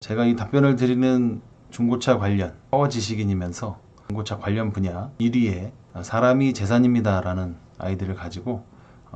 제가 이 답변을 드리는 중고차 관련 파워 지식인이면서 중고차 관련 분야 1위의 사람이 재산입니다라는 아이디를 가지고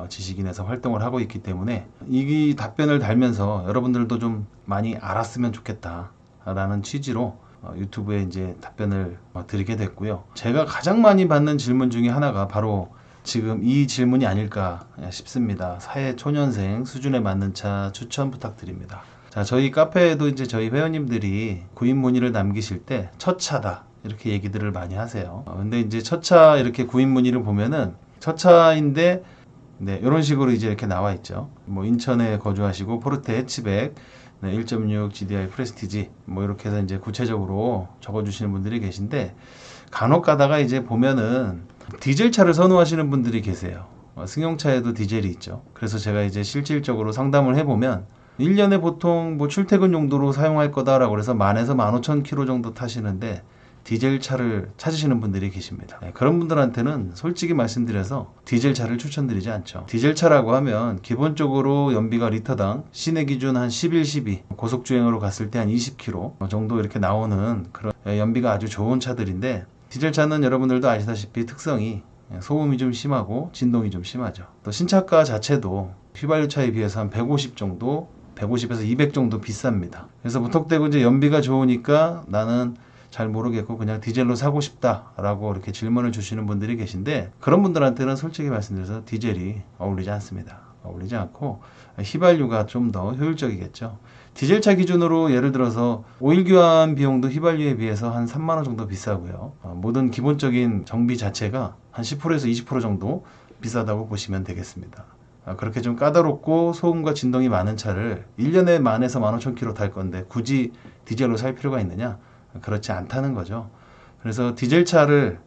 지식인에서 활동을 하고 있기 때문에 이 답변을 달면서 여러분들도 좀 많이 알았으면 좋겠다라는 취지로 유튜브에 이제 답변을 드리게 됐고요. 제가 가장 많이 받는 질문 중에 하나가 바로 지금 이 질문이 아닐까 싶습니다. 사회 초년생 수준에 맞는 차 추천 부탁드립니다. 자, 저희 카페에도 이제 저희 회원님들이 구입 문의를 남기실 때 첫 차다 이렇게 얘기들을 많이 하세요. 근데 이제 첫 차 이렇게 구입 문의를 보면은 첫 차인데 네, 이런 식으로 이제 이렇게 나와 있죠. 뭐 인천에 거주하시고 포르테 해치백 1.6 GDI 프레스티지 뭐 이렇게 해서 이제 구체적으로 적어주시는 분들이 계신데 간혹 가다가 이제 보면은 디젤 차를 선호하시는 분들이 계세요. 승용차에도 디젤이 있죠. 그래서 제가 이제 실질적으로 상담을 해보면 1년에 보통 뭐 출퇴근 용도로 사용할 거다라고 해서 10,000에서 15,000km 정도 타시는데 디젤 차를 찾으시는 분들이 계십니다. 네, 그런 분들한테는 솔직히 말씀드려서 디젤 차를 추천드리지 않죠. 디젤 차라고 하면 기본적으로 연비가 리터당 시내 기준 한 11, 12 고속주행으로 갔을 때 한 20km 정도 이렇게 나오는 그런 연비가 아주 좋은 차들인데 디젤 차는 여러분들도 아시다시피 특성이 소음이 좀 심하고 진동이 좀 심하죠. 또 신차가 자체도 휘발유 차에 비해서 한 150 정도 150에서 200 정도 비쌉니다. 그래서 무턱대고 이제 연비가 좋으니까 나는 잘 모르겠고 그냥 디젤로 사고 싶다라고 이렇게 질문을 주시는 분들이 계신데 그런 분들한테는 솔직히 말씀드려서 디젤이 어울리지 않습니다. 어울리지 않고 휘발유가 좀 더 효율적이겠죠. 디젤차 기준으로 예를 들어서 오일 교환 비용도 휘발유에 비해서 한 3만 원 정도 비싸고요. 모든 기본적인 정비 자체가 한 10%에서 20% 정도 비싸다고 보시면 되겠습니다. 그렇게 좀 까다롭고 소음과 진동이 많은 차를 1년에 10,000에서 15,000km 탈 건데 굳이 디젤로 살 필요가 있느냐? 그렇지 않다는 거죠. 그래서 디젤 차를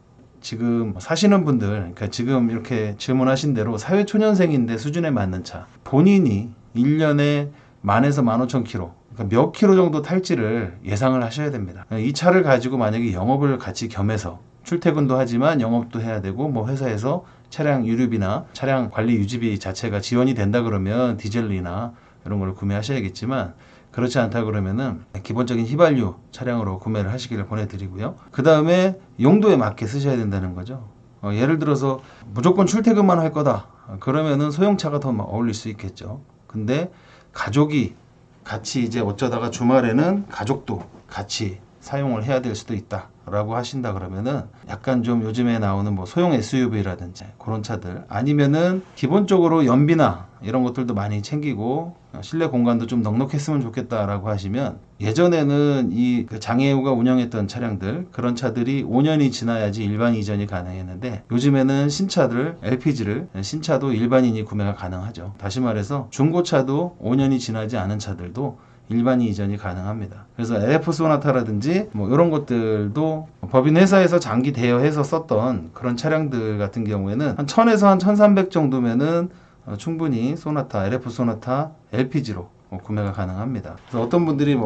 지금 사시는 분들, 그러니까 지금 이렇게 질문하신 대로 사회초년생인데 수준에 맞는 차, 본인이 1년에 10,000에서 15,000km, 그러니까 몇 킬로 정도 탈지를 예상을 하셔야 됩니다. 이 차를 가지고 만약에 영업을 같이 겸해서 출퇴근도 하지만 영업도 해야 되고 뭐 회사에서 차량 유류비나 차량 관리 유지비 자체가 지원이 된다 그러면 디젤이나 이런 걸 구매하셔야겠지만 그렇지 않다 그러면은 기본적인 휘발유 차량으로 구매를 하시기를 권해드리고요. 그 다음에 용도에 맞게 쓰셔야 된다는 거죠. 예를 들어서 무조건 출퇴근만 할 거다. 그러면은 소형차가 더 어울릴 수 있겠죠. 근데 가족이 같이 이제 어쩌다가 주말에는 가족도 같이 사용을 해야 될 수도 있다 라고 하신다 그러면은 약간 좀 요즘에 나오는 뭐 소형 SUV라든지 그런 차들 아니면은 기본적으로 연비나 이런 것들도 많이 챙기고 실내 공간도 좀 넉넉했으면 좋겠다라고 하시면 예전에는 이 장애우가 운영했던 차량들 그런 차들이 5년이 지나야지 일반 이전이 가능했는데 요즘에는 신차들 LPG를 신차도 일반인이 구매가 가능하죠. 다시 말해서 중고차도 5년이 지나지 않은 차들도 일반 이전이 가능합니다. 그래서 LF 소나타라든지 뭐 이런 것들도 법인 회사에서 장기 대여해서 썼던 그런 차량들 같은 경우에는 한 1000에서 한 1300 정도면은 충분히 소나타, LF 소나타, LPG로 구매가 가능합니다. 그래서 어떤 분들이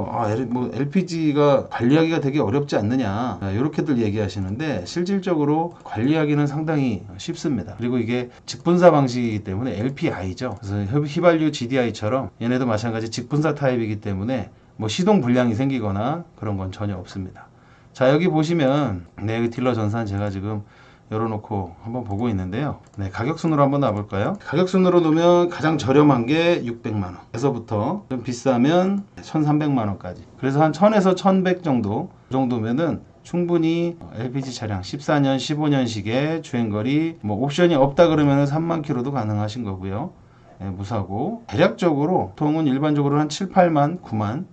LPG가 관리하기가 되게 어렵지 않느냐 이렇게들 얘기하시는데 실질적으로 관리하기는 상당히 쉽습니다. 그리고 이게 직분사 방식이기 때문에 LPI죠. 그래서 휘발유 GDI처럼 얘네도 마찬가지 직분사 타입이기 때문에 뭐 시동 불량이 생기거나 그런 건 전혀 없습니다. 자, 여기 보시면 딜러 전산 제가 지금 열어놓고 한번 보고 있는데요. 네, 가격순으로 한번 놔볼까요? 가격순으로 놓으면 가장 저렴한 게 600만원 에서부터 좀 비싸면 1300만원까지. 그래서 한 1000에서 1100 정도 그 정도면은 충분히 LPG 차량 14년 15년식의 주행거리 뭐 옵션이 없다 그러면 3만 킬로도 가능하신 거고요. 네, 무사고 대략적으로 보통은 일반적으로 한 7, 8만, 9만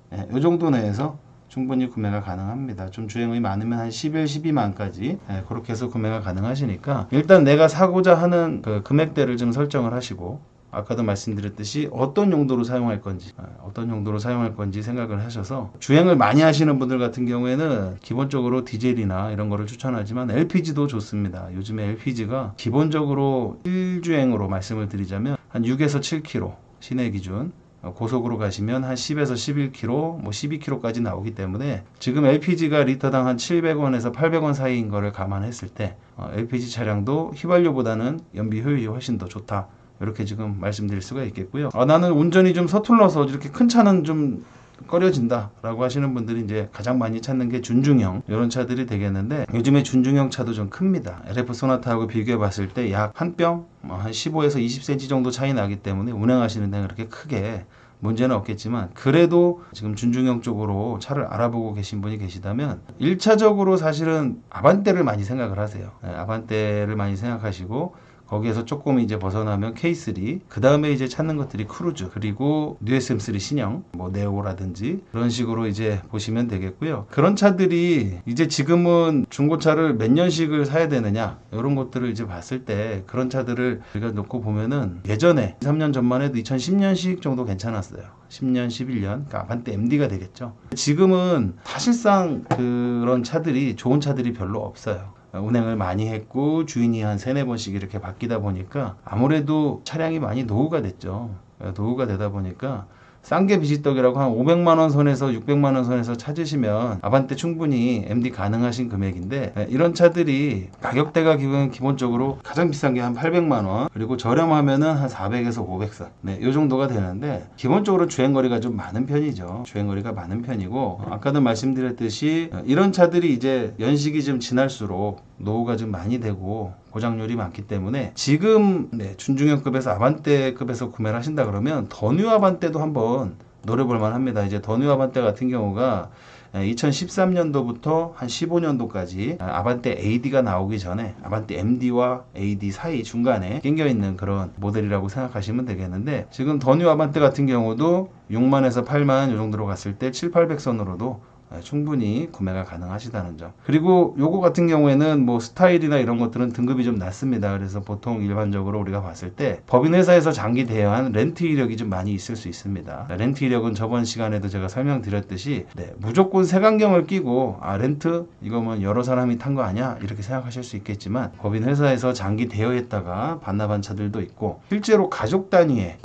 네, 이 정도 내에서 충분히 구매가 가능합니다. 좀 주행이 많으면 한 11, 12만까지 그렇게 해서 구매가 가능하시니까 일단 내가 사고자 하는 그 금액대를 좀 설정을 하시고 아까도 말씀드렸듯이 어떤 용도로 사용할 건지 생각을 하셔서 주행을 많이 하시는 분들 같은 경우에는 기본적으로 디젤이나 이런 거를 추천하지만 LPG도 좋습니다. 요즘에 LPG가 기본적으로 실주행으로 말씀을 드리자면 한 6에서 7km 시내 기준 고속으로 가시면 한 10에서 11km, 뭐 12km까지 나오기 때문에 지금 LPG가 리터당 한 700원에서 800원 사이인 거를 감안했을 때 LPG 차량도 휘발유보다는 연비 효율이 훨씬 더 좋다. 이렇게 지금 말씀드릴 수가 있겠고요. 나는 운전이 좀 서툴러서 이렇게 큰 차는 좀 꺼려진다라고 하시는 분들이 이제 가장 많이 찾는 게 준중형 이런 차들이 되겠는데, 요즘에 준중형 차도 좀 큽니다. LF 소나타하고 비교해 봤을 때 약 한 뼘, 한 15에서 20cm 정도 차이 나기 때문에 운행하시는 데는 그렇게 크게 문제는 없겠지만, 그래도 지금 준중형 쪽으로 차를 알아보고 계신 분이 계시다면 1차적으로 사실은 아반떼를 많이 생각을 하세요. 아반떼를 많이 생각하시고, 거기에서 조금 이제 벗어나면 K3, 그 다음에 이제 찾는 것들이 크루즈, 그리고 뉴SM3 신형, 뭐 네오라든지 그런 식으로 이제 보시면 되겠고요. 그런 차들이 이제 지금은 중고차를 몇 년씩을 사야 되느냐, 이런 것들을 이제 봤을 때 그런 차들을 우리가 놓고 보면은 예전에 3년 전만 해도 2010년식 정도 괜찮았어요. 10년, 11년, 그러니까 아반떼 MD가 되겠죠. 지금은 사실상 그런 차들이, 좋은 차들이 별로 없어요. 운행을 많이 했고 주인이 한 3-4번씩 이렇게 바뀌다 보니까 아무래도 차량이 많이 노후가 됐죠. 노후가 되다 보니까 싼 게 비지떡이라고 한 500만원 선에서 600만원 선에서 찾으시면 아반떼 충분히 MD 가능하신 금액인데, 이런 차들이 가격대가 기본적으로 가장 비싼 게 한 800만원, 그리고 저렴하면은 한 400에서 500선, 이 정도가 되는데, 기본적으로 주행거리가 좀 많은 편이죠. 주행거리가 많은 편이고, 아까도 말씀드렸듯이 이런 차들이 이제 연식이 좀 지날수록 노후가 좀 많이 되고 고장률이 많기 때문에, 지금 준중형급에서 아반떼급에서 구매를 하신다 그러면 더뉴 아반떼도 한번 노려볼만 합니다. 이제 더뉴 아반떼 같은 경우가 2013년도부터 한 15년도까지 아반떼 AD가 나오기 전에 아반떼 MD와 AD 사이 중간에 낑겨 있는 그런 모델이라고 생각하시면 되겠는데, 지금 더뉴 아반떼 같은 경우도 6만에서 8만 이 정도로 갔을 때 7,800선으로도 충분히 구매가 가능하시다는 점. 그리고 요거 같은 경우에는 뭐 스타일이나 이런 것들은 등급이 좀 낮습니다. 그래서 보통 일반적으로 우리가 봤을 때 법인 회사에서 장기 대여한 렌트 이력이 좀 많이 있을 수 있습니다. 렌트 이력은 저번 시간에도 제가 설명드렸듯이 무조건 색안경을 끼고 렌트 이거면 여러 사람이 탄 거 아니야 이렇게 생각하실 수 있겠지만, 법인 회사에서 장기 대여했다가 반납한 차들도 있고, 실제로 가족 단위의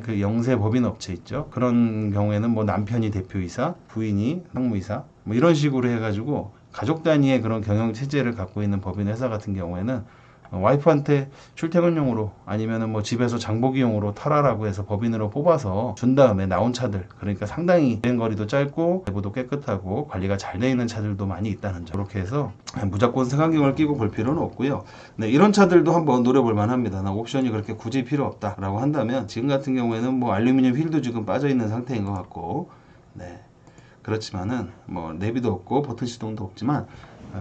그 영세 법인 업체 있죠. 그런 경우에는 뭐 남편이 대표이사, 부인이 상무이사, 뭐 이런 식으로 해가지고 가족 단위의 그런 경영 체제를 갖고 있는 법인 회사 같은 경우에는 와이프한테 출퇴근용으로 아니면은 뭐 집에서 장보기용으로 타라라고 해서 법인으로 뽑아서 준 다음에 나온 차들, 그러니까 상당히 주행거리도 짧고 내부도 깨끗하고 관리가 잘 되어 있는 차들도 많이 있다는 점. 그렇게 해서 무조건 색안경을 끼고 볼 필요는 없고요. 이런 차들도 한번 노려볼 만합니다. 나 옵션이 그렇게 굳이 필요 없다라고 한다면, 지금 같은 경우에는 뭐 알루미늄 휠도 지금 빠져 있는 상태인 것 같고, 그렇지만은 뭐 내비도 없고 버튼 시동도 없지만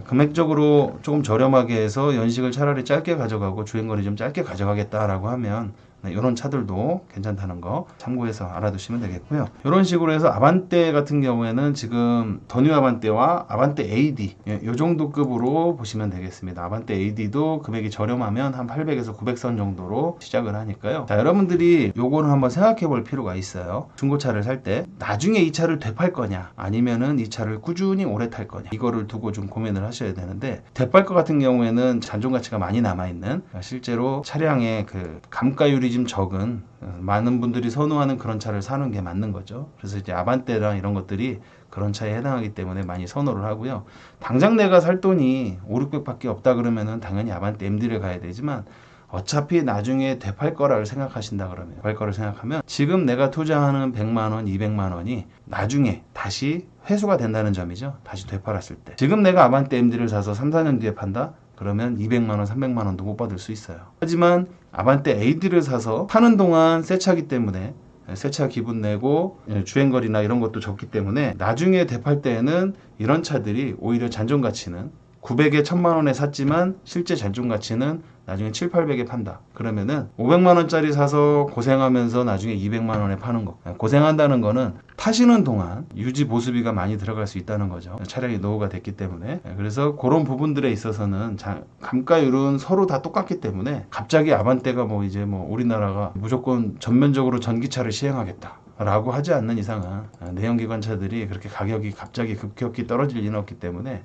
금액적으로 조금 저렴하게 해서 연식을 차라리 짧게 가져가고 주행거리 좀 짧게 가져가겠다라고 하면 이런 차들도 괜찮다는 거 참고해서 알아두시면 되겠고요. 이런 식으로 해서 아반떼 같은 경우에는 지금 더뉴 아반떼와 아반떼 AD 이 정도 급으로 보시면 되겠습니다. 아반떼 AD도 금액이 저렴하면 한 800에서 900선 정도로 시작을 하니까요. 자, 여러분들이 요거는 한번 생각해 볼 필요가 있어요. 중고차를 살 때 나중에 이 차를 되팔 거냐, 아니면은 이 차를 꾸준히 오래 탈 거냐, 이거를 두고 좀 고민을 하셔야 되는데, 되팔 것 같은 경우에는 잔존 가치가 많이 남아있는, 실제로 차량의 그 감가율이 좀 적은, 많은 분들이 선호하는 그런 차를 사는 게 맞는 거죠. 그래서 이제 아반떼랑 이런 것들이 그런 차에 해당하기 때문에 많이 선호를 하고요. 당장 내가 살 돈이 5,600밖에 없다 그러면은 당연히 아반떼 MD를 가야 되지만, 어차피 나중에 되팔 거라고 생각하신다 그러면, 되팔 거를 생각하면 지금 내가 투자하는 100만원, 200만원이 나중에 다시 회수가 된다는 점이죠. 다시 되팔았을 때. 지금 내가 아반떼 MD를 사서 3-4년 뒤에 판다? 그러면 200만원, 300만원도 못 받을 수 있어요. 하지만 아반떼 AD를 사서 타는 동안 새 차기 때문에, 새 차 기분 내고 주행거리나 이런 것도 적기 때문에 나중에 되팔 때에는 이런 차들이 오히려 잔존 가치는 900에 1000만원에 샀지만 실제 잔존 가치는 나중에 700~800에 판다. 그러면은 500만원짜리 사서 고생하면서 나중에 200만원에 파는 거. 고생한다는 거는 타시는 동안 유지 보수비가 많이 들어갈 수 있다는 거죠. 차량이 노후가 됐기 때문에. 그래서 그런 부분들에 있어서는 감가율은 서로 다 똑같기 때문에, 갑자기 아반떼가 뭐 이제 뭐 우리나라가 무조건 전면적으로 전기차를 시행하겠다 라고 하지 않는 이상은 내연기관 차들이 그렇게 가격이 갑자기 급격히 떨어질 리는 없기 때문에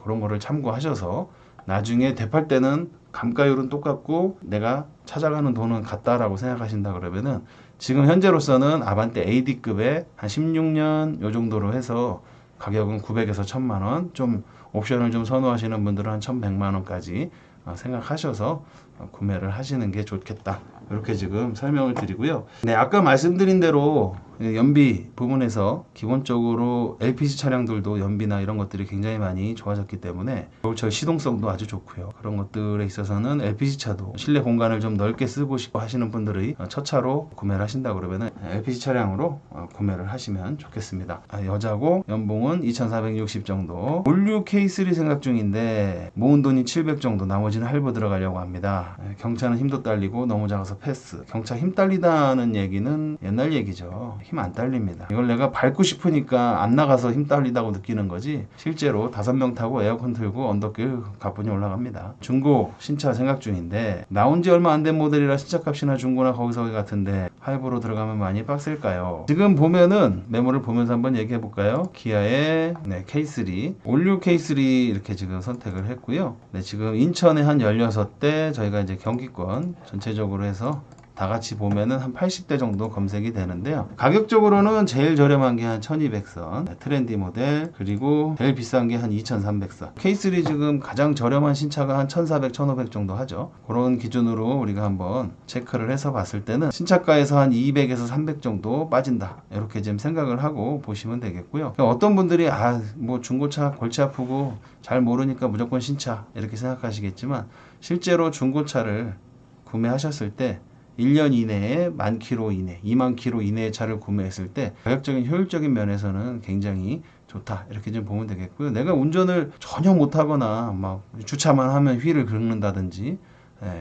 그런 거를 참고하셔서 나중에 되팔 때는 감가율은 똑같고 내가 찾아가는 돈은 같다라고 생각하신다 그러면은, 지금 현재로서는 아반떼 AD급에 한 16년 요 정도로 해서 가격은 900에서 1000만원, 좀 옵션을 좀 선호하시는 분들은 한 1100만원까지 생각하셔서 구매를 하시는 게 좋겠다. 이렇게 지금 설명을 드리고요. 네, 아까 말씀드린 대로 연비 부분에서 기본적으로 LPG 차량들도 연비나 이런 것들이 굉장히 많이 좋아졌기 때문에 겨울철 시동성도 아주 좋고요. 그런 것들에 있어서는 LPG 차도 실내 공간을 좀 넓게 쓰고 싶어 하시는 분들의 첫 차로 구매를 하신다 그러면은 LPG 차량으로 구매를 하시면 좋겠습니다. 여자고 연봉은 2,460 정도. 올류 K3 생각 중인데 모은 돈이 700 정도, 나머지는 할부 들어가려고 합니다. 경차는 힘도 딸리고 너무 작아서 패스. 경차 힘 딸리다는 얘기는 옛날 얘기죠. 힘 안 딸립니다. 이걸 내가 밟고 싶으니까 안 나가서 힘 딸리다고 느끼는 거지, 실제로 5명 타고 에어컨 틀고 언덕길 가뿐히 올라갑니다. 중고 신차 생각 중인데 나온 지 얼마 안 된 모델이라 신차값이나 중고나 거기서 같은데 할부로 들어가면 많이 빡셀까요? 지금 보면은 메모를 보면서 한번 얘기해 볼까요? 기아의 K3 올류 K3 이렇게 지금 선택을 했고요. 네, 지금 인천에 한 16대, 저희가 이제 경기권 전체적으로 해서 다 같이 보면은 한 80대 정도 검색이 되는데요. 가격적으로는 제일 저렴한 게 한 1200선, 트렌디 모델, 그리고 제일 비싼 게 한 2300선. K3 지금 가장 저렴한 신차가 한 1400, 1500 정도 하죠. 그런 기준으로 우리가 한번 체크를 해서 봤을 때는 신차가에서 한 200에서 300 정도 빠진다. 이렇게 지금 생각을 하고 보시면 되겠고요. 어떤 분들이 뭐 중고차 골치 아프고 잘 모르니까 무조건 신차 이렇게 생각하시겠지만, 실제로 중고차를 구매하셨을 때 1년 이내에 10,000km 이내, 20,000km 이내의 차를 구매했을 때 가격적인 효율적인 면에서는 굉장히 좋다. 이렇게 좀 보면 되겠고요. 내가 운전을 전혀 못하거나 막 주차만 하면 휠을 긁는다든지,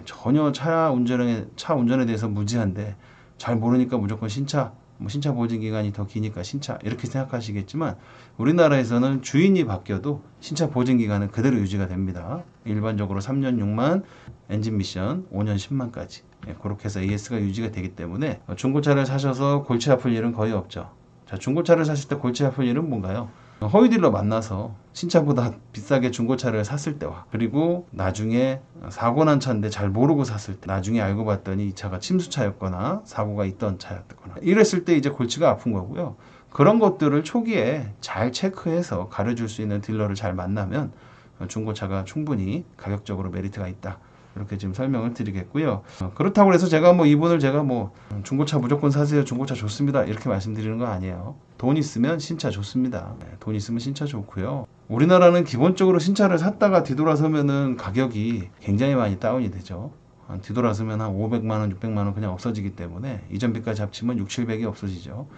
전혀 차 운전에 대해서 무지한데 잘 모르니까 무조건 신차, 신차 보증 기간이 더 기니까 신차 이렇게 생각하시겠지만, 우리나라에서는 주인이 바뀌어도 신차 보증 기간은 그대로 유지가 됩니다. 일반적으로 3년 6만, 엔진 미션 5년 10만까지 그렇게 해서 AS가 유지가 되기 때문에 중고차를 사셔서 골치 아플 일은 거의 없죠. 자, 중고차를 사실 때 골치 아플 일은 뭔가요? 허위 딜러 만나서 신차보다 비싸게 중고차를 샀을 때와, 그리고 나중에 사고 난 차인데 잘 모르고 샀을 때, 나중에 알고 봤더니 이 차가 침수차였거나 사고가 있던 차였거나 이랬을 때 이제 골치가 아픈 거고요. 그런 것들을 초기에 잘 체크해서 가려줄 수 있는 딜러를 잘 만나면 중고차가 충분히 가격적으로 메리트가 있다. 이렇게 지금 설명을 드리겠고요. 그렇다고 해서 제가 이분을 중고차 무조건 사세요, 중고차 좋습니다, 이렇게 말씀드리는 거 아니에요. 돈 있으면 신차 좋습니다. 돈 있으면 신차 좋고요. 우리나라는 기본적으로 신차를 샀다가 뒤돌아서면은 가격이 굉장히 많이 다운이 되죠. 뒤돌아서면 한 500만원, 600만원 그냥 없어지기 때문에 이전비까지 합치면 6, 700이 없어지죠.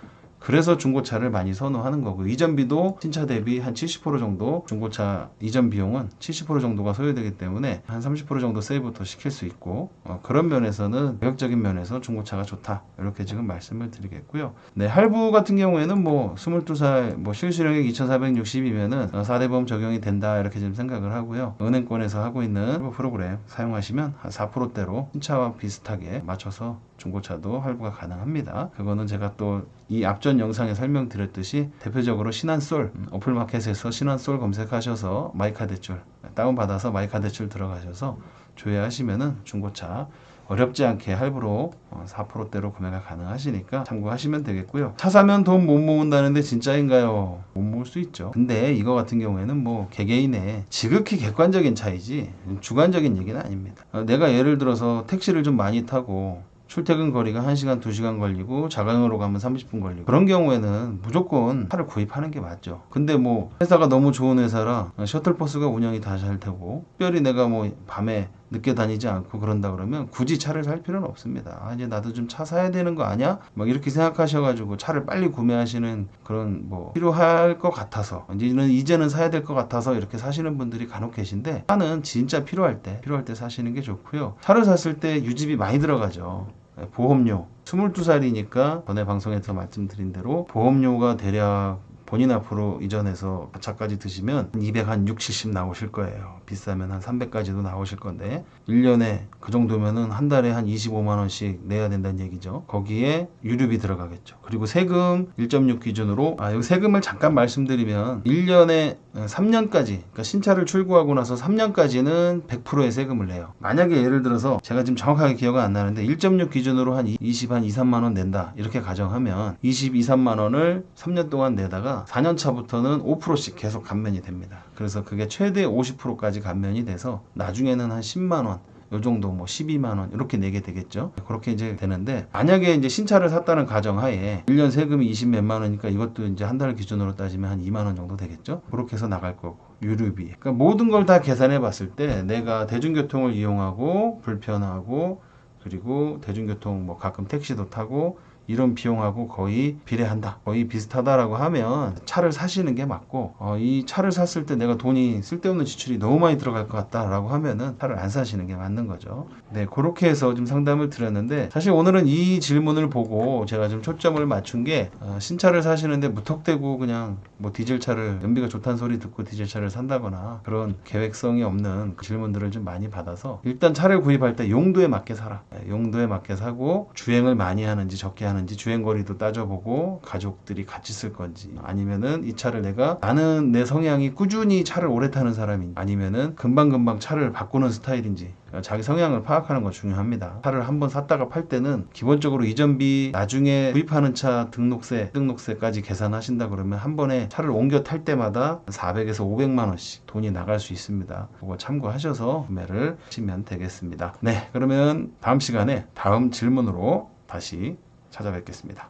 그래서 중고차를 많이 선호하는 거고, 이전비도 신차 대비 한 70% 정도, 중고차 이전 비용은 70% 정도가 소요되기 때문에 한 30% 정도 세이브 더 시킬 수 있고, 그런 면에서는 가격적인 면에서 중고차가 좋다. 이렇게 지금 말씀을 드리겠고요. 네, 할부 같은 경우에는 22살 실수령액 2,460이면은 4대 보험 적용이 된다. 이렇게 지금 생각을 하고요. 은행권에서 하고 있는 할부 프로그램 사용하시면 한 4%대로 신차와 비슷하게 맞춰서 중고차도 할부가 가능합니다. 그거는 제가 또 이 앞전 영상에 설명드렸듯이 대표적으로 신한솔, 어플마켓에서 신한솔 검색하셔서 마이카 대출 다운받아서 마이카 대출 들어가셔서 조회하시면은 중고차 어렵지 않게 할부로 4%대로 구매가 가능하시니까 참고하시면 되겠고요. 차 사면 돈 못 모은다는데 진짜인가요? 못 모을 수 있죠. 근데 이거 같은 경우에는 개개인의 지극히 객관적인 차이지 주관적인 얘기는 아닙니다. 내가 예를 들어서 택시를 좀 많이 타고 출퇴근 거리가 1시간, 2시간 걸리고 자가용으로 가면 30분 걸리고, 그런 경우에는 무조건 차를 구입하는 게 맞죠. 근데 회사가 너무 좋은 회사라 셔틀버스가 운영이 다 잘 되고, 특별히 내가 밤에 늦게 다니지 않고 그런다 그러면 굳이 차를 살 필요는 없습니다. 이제 나도 좀 차 사야 되는 거 아니야? 이렇게 생각하셔가지고 차를 빨리 구매하시는 그런 필요할 것 같아서, 이제는 사야 될 것 같아서 이렇게 사시는 분들이 간혹 계신데, 차는 진짜 필요할 때 사시는 게 좋고요. 차를 샀을 때 유지비 많이 들어가죠. 보험료 22살이니까 전에 방송에서 말씀드린 대로 보험료가 대략 본인 앞으로 이전해서 차까지 드시면 200, 한 6, 70 나오실 거예요. 비싸면 한 300까지도 나오실 건데, 1년에 그 정도면은 한 달에 한 25만원씩 내야 된다는 얘기죠. 거기에 유류비 들어가겠죠. 그리고 세금 1.6 기준으로, 여기 세금을 잠깐 말씀드리면 1년에 3년까지, 그러니까 신차를 출고하고 나서 3년까지는 100%의 세금을 내요. 만약에 예를 들어서 제가 지금 정확하게 기억은 안 나는데 1.6 기준으로 한 2, 3만원 낸다. 이렇게 가정하면 22, 3만원을 3년 동안 내다가 4년 차부터는 5%씩 계속 감면이 됩니다. 그래서 그게 최대 50%까지 감면이 돼서 나중에는 한 10만원, 요 정도 뭐 12만 원 이렇게 내게 되겠죠. 그렇게 이제 되는데, 만약에 이제 신차를 샀다는 가정하에 1년 세금이 20 몇만 원이니까 이것도 이제 한 달 기준으로 따지면 한 2만 원 정도 되겠죠. 그렇게 해서 나갈 거고, 유류비. 그러니까 모든 걸 다 계산해 봤을 때 내가 대중교통을 이용하고 불편하고, 그리고 대중교통 뭐 가끔 택시도 타고 이런 비용하고 거의 비례한다, 거의 비슷하다라고 하면 차를 사시는 게 맞고, 이 차를 샀을 때 내가 돈이 쓸데없는 지출이 너무 많이 들어갈 것 같다라고 하면은 차를 안 사시는 게 맞는 거죠. 네, 그렇게 해서 좀 상담을 드렸는데, 사실 오늘은 이 질문을 보고 제가 좀 초점을 맞춘 게, 신차를 사시는데 무턱대고 그냥 뭐 디젤차를, 연비가 좋다는 소리 듣고 디젤차를 산다거나 그런 계획성이 없는 질문들을 좀 많이 받아서, 일단 차를 구입할 때 용도에 맞게 사라. 용도에 맞게 사고, 주행을 많이 하는지 적게 하는지 주행거리도 따져보고, 가족들이 같이 쓸 건지, 아니면은 이 차를 나는 내 성향이 꾸준히 차를 오래 타는 사람인지, 아니면은 금방금방 차를 바꾸는 스타일인지, 자기 성향을 파악하는 거 중요합니다. 차를 한번 샀다가 팔 때는 기본적으로 이전비, 나중에 구입하는 차 등록세까지 계산하신다 그러면 한 번에 차를 옮겨 탈 때마다 400에서 500만 원씩 돈이 나갈 수 있습니다. 그거 참고하셔서 구매를 하시면 되겠습니다. 네, 그러면 다음 시간에 다음 질문으로 다시 찾아뵙겠습니다.